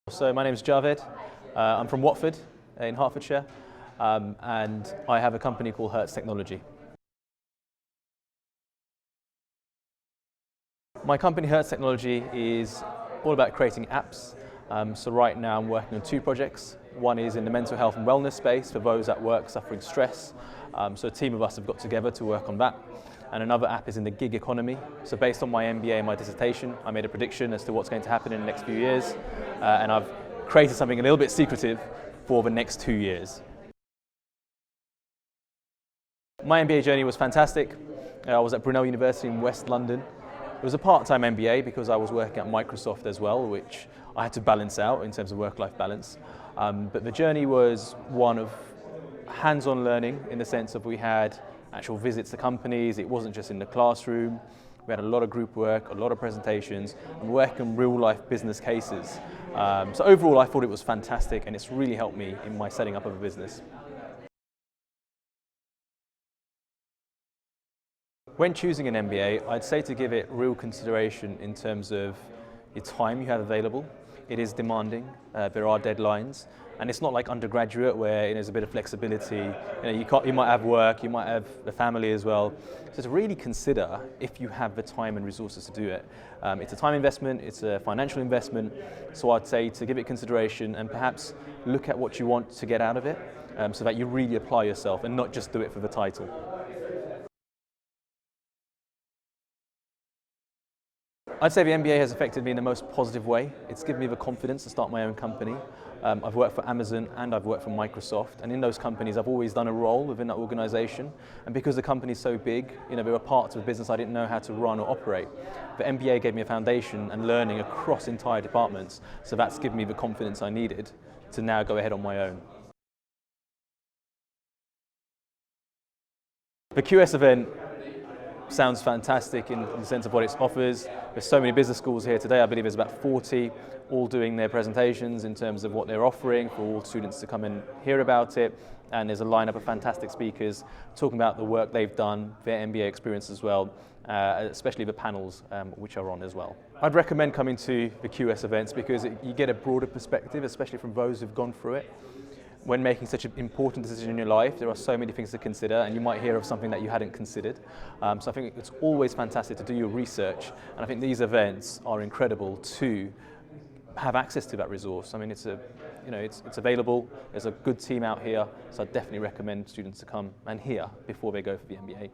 So my name is Javed. I'm from Watford in Hertfordshire, and I have a company called Hertz Technology. My company Hertz Technology is all about creating apps. So right now I'm working on two projects. One is in the mental health and wellness space for those at work suffering stress. So a team of us have got together to work on that. And another app is in the gig economy. So based on my MBA and my dissertation, I made a prediction as to what's going to happen in the next few years. And I've created something a little bit secretive for the next 2 years. My MBA journey was fantastic. I was at Brunel University in West London. It was a part-time MBA because I was working at Microsoft as well, which I had to balance out in terms of work-life balance. But the journey was one of hands-on learning in the sense of we had actual visits to companies. It wasn't just in the classroom. We had a lot of group work, a lot of presentations, and working on real-life business cases. So overall, I thought it was fantastic, and it's really helped me in my setting up of a business. When choosing an MBA, I'd say to give it real consideration in terms of your time you have available. It is demanding, there are deadlines, and it's not like undergraduate where there's a bit of flexibility. You might have work, you might have a family as well. So to really consider if you have the time and resources to do it. It's a time investment, it's a financial investment, so I'd say to give it consideration and perhaps look at what you want to get out of it so that you really apply yourself and not just do it for the title. I'd say the MBA has affected me in the most positive way. It's given me the confidence to start my own company. I've worked for Amazon and I've worked for Microsoft, and in those companies I've always done a role within that organisation, and because the company's so big, there were parts of the business I didn't know how to run or operate. The MBA gave me a foundation and learning across entire departments, so that's given me the confidence I needed to now go ahead on my own. The QS event sounds fantastic in the sense of what it offers. There's so many business schools here today. I believe there's about 40 all doing their presentations in terms of what they're offering for all students to come and hear about it. And there's a lineup of fantastic speakers talking about the work they've done, their MBA experience as well, especially the panels which are on as well. I'd recommend coming to the QS events because you get a broader perspective, especially from those who've gone through it. When making such an important decision in your life, there are so many things to consider, and you might hear of something that you hadn't considered. So I think it's always fantastic to do your research, and I think these events are incredible to have access to that resource. I mean, it's available. There's a good team out here, so I definitely recommend students to come and hear before they go for the MBA.